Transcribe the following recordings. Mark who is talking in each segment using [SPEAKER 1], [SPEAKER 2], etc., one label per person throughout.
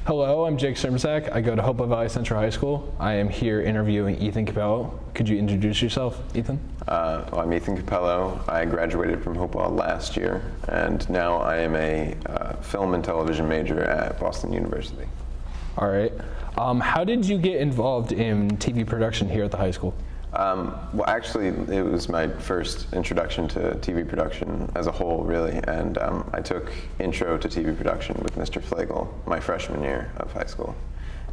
[SPEAKER 1] Hello, I'm Jake Cseremsak. I go to Hopewell Valley Central High School. I am here interviewing Ethan Cappello. Could you introduce yourself, Ethan?
[SPEAKER 2] Well, I'm Ethan Cappello. I graduated from Hopewell last year, and now I am a film and television major at Boston University.
[SPEAKER 1] All right. How did you get involved in TV production here at the high school?
[SPEAKER 2] Well, actually, it was my first introduction to TV production as a whole, really, and I took Intro to TV production with Mr. Flagel my freshman year of high school.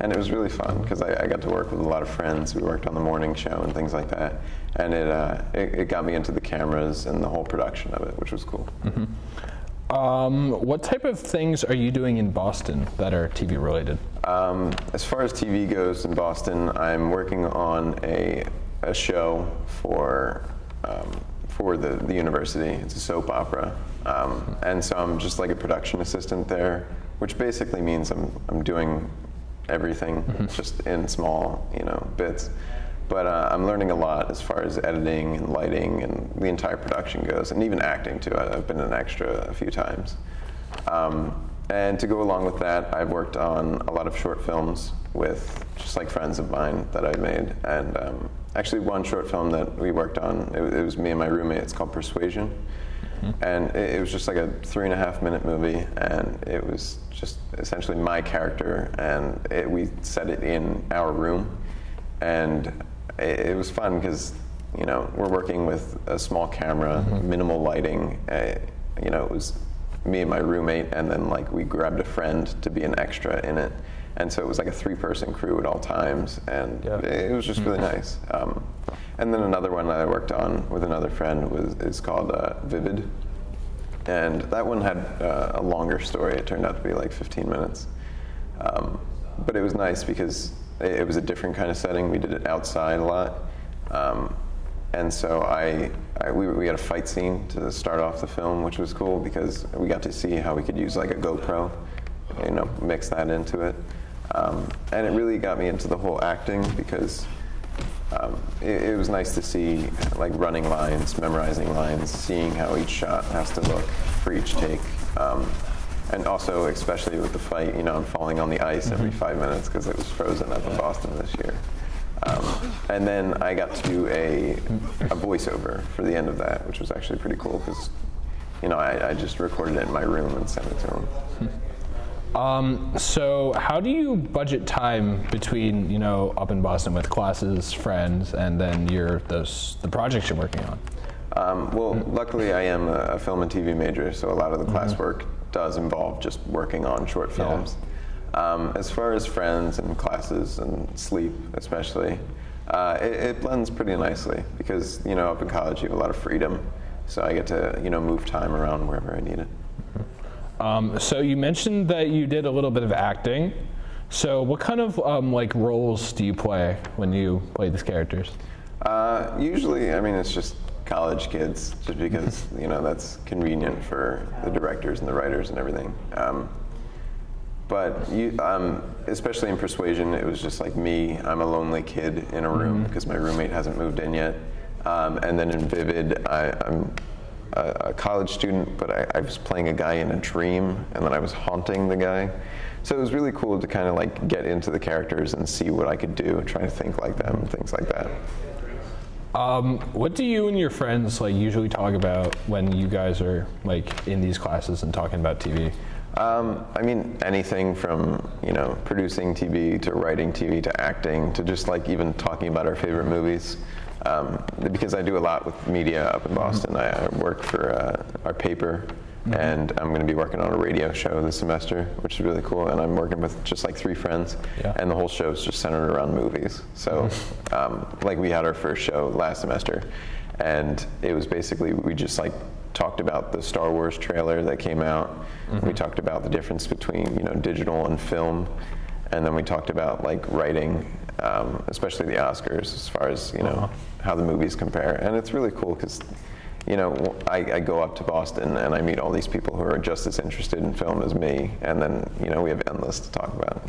[SPEAKER 2] And it was really fun because I got to work with a lot of friends. We worked on the morning show and things like that, and it got me into the cameras and the whole production of it, which was cool.
[SPEAKER 1] Mm-hmm. What type of things are you doing in Boston that are TV related?
[SPEAKER 2] As far as TV goes in Boston, I'm working on a show for the university. It's a soap opera, and so I'm just like a production assistant there, which basically means I'm doing everything, just in small bits. But I'm learning a lot as far as editing and lighting and the entire production goes, and even acting too. I've been an extra a few times. And to go along with that, I've worked on a lot of short films with just like friends of mine that I made. And actually one short film that we worked on, it was me and my roommate, it's called Persuasion. And it was just like a 3.5-minute movie, and it was just essentially my character, and we set it in our room. And it was fun because, we're working with a small camera, minimal lighting. It was me and my roommate, and then we grabbed a friend to be an extra in it. And so it was like a 3-person crew at all times, and it was just really nice. And then another one that I worked on with another friend is called Vivid. And that one had a longer story. It turned out to be like 15 minutes. But it was nice because it was a different kind of setting. We did it outside a lot. And so we had a fight scene to start off the film, which was cool because we got to see how we could use like a GoPro, mix that into it. And it really got me into the whole acting because it was nice to see like running lines, memorizing lines, seeing how each shot has to look for each take. And also, especially with the fight, I'm falling on the ice every 5 minutes because it was frozen up in Boston this year. And then I got to do a voiceover for the end of that, which was actually pretty cool because, I just recorded it in my room and sent it to him.
[SPEAKER 1] So how do you budget time between, up in Boston with classes, friends, and then the projects you're working on?
[SPEAKER 2] Well, luckily I am a film and TV major, so a lot of the classwork does involve just working on short films. As far as friends and classes and sleep especially, it blends pretty nicely because, up in college you have a lot of freedom, so I get to, move time around wherever I need it.
[SPEAKER 1] So you mentioned that you did a little bit of acting. So what kind of roles do you play when you play these characters?
[SPEAKER 2] Usually, it's just college kids, just because that's convenient for the directors and the writers and everything. But especially in Persuasion, it was just like me. I'm a lonely kid in a room because my roommate hasn't moved in yet. And then in Vivid, I'm a college student, but I was playing a guy in a dream, and then I was haunting the guy. So it was really cool to kind of get into the characters and see what I could do, try to think like them, and things like that.
[SPEAKER 1] What do you and your friends usually talk about when you guys are in these classes and talking about TV?
[SPEAKER 2] Anything from producing TV to writing TV to acting to just even talking about our favorite movies. Because I do a lot with media up in Boston. I work for our paper, and I'm going to be working on a radio show this semester, which is really cool. And I'm working with just 3 friends, and the whole show is just centered around movies. So, we had our first show last semester, and it was basically we just talked about the Star Wars trailer that came out. We talked about the difference between digital and film, and then we talked about writing, especially the Oscars, as far as how the movies compare. And it's really cool because I go up to Boston and I meet all these people who are just as interested in film as me, and then we have endless to talk about.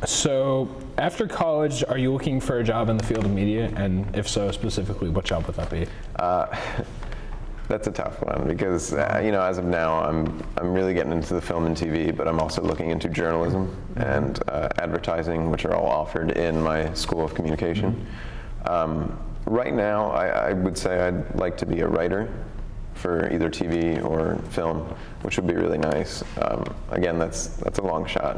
[SPEAKER 1] So after college, are you looking for a job in the field of media? And if so, specifically, what job would that be?
[SPEAKER 2] That's a tough one because as of now, I'm really getting into the film and TV, but I'm also looking into journalism and advertising, which are all offered in my School of Communication. Right now, I would say I'd like to be a writer for either TV or film, which would be really nice. Again, that's a long shot.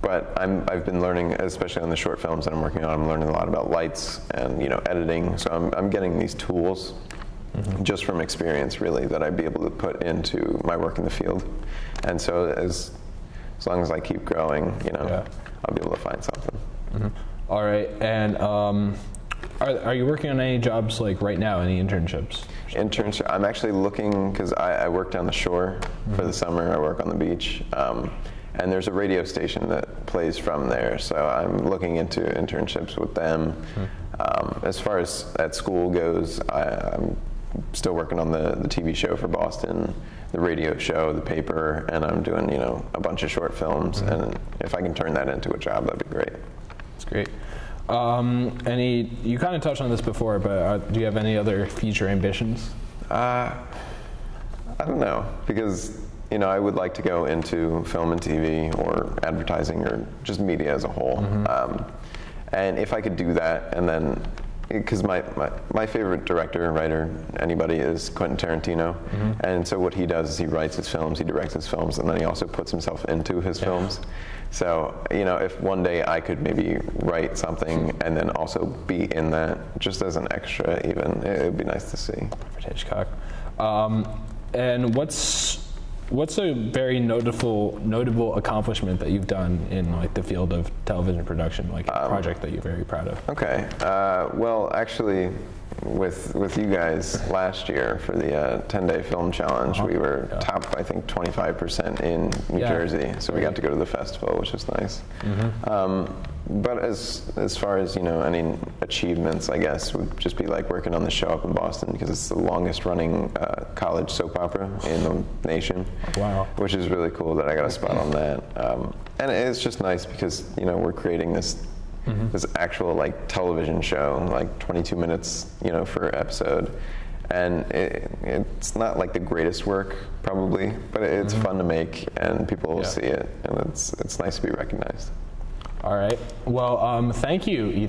[SPEAKER 2] But I've been learning, especially on the short films that I'm working on, I'm learning a lot about lights and editing. So I'm getting these tools just from experience, really, that I'd be able to put into my work in the field. And so as long as I keep growing, I'll be able to find something.
[SPEAKER 1] All right, and are you working on any jobs like right now? Any internships?
[SPEAKER 2] Internship. I'm actually looking because I work down the shore for the summer. I work on the beach. And there's a radio station that plays from there, so I'm looking into internships with them. As far as at school goes, I'm still working on the TV show for Boston, the radio show, the paper, and I'm doing a bunch of short films. And if I can turn that into a job, that'd be great.
[SPEAKER 1] That's great. You kind of touched on this before, but do you have any other future ambitions?
[SPEAKER 2] I don't know, because I would like to go into film and TV or advertising or just media as a whole. And if I could do that, and then, because my favorite director, writer, anybody is Quentin Tarantino. And so what he does is he writes his films, he directs his films, and then he also puts himself into his films. So, if one day I could maybe write something and then also be in that, just as an extra even, it would be nice to see.
[SPEAKER 1] Hitchcock. And what's a very notable accomplishment that you've done in the field of television production, a project that you're very proud of?
[SPEAKER 2] Okay. Well, actually, with you guys last year for the 10-day film challenge, we were top, I think, 25% in New Jersey. So we got to go to the festival, which was nice. But as far as any achievements, I guess would just be working on the show up in Boston, because it's the longest running college soap opera in the nation.
[SPEAKER 1] Wow!
[SPEAKER 2] Which is really cool that I got a spot on that. And it's just nice because we're creating this actual television show, 22 minutes for episode. And it's not the greatest work probably, but it's fun to make and people will see it, and it's nice to be recognized.
[SPEAKER 1] All right. Well, thank you, Ethan.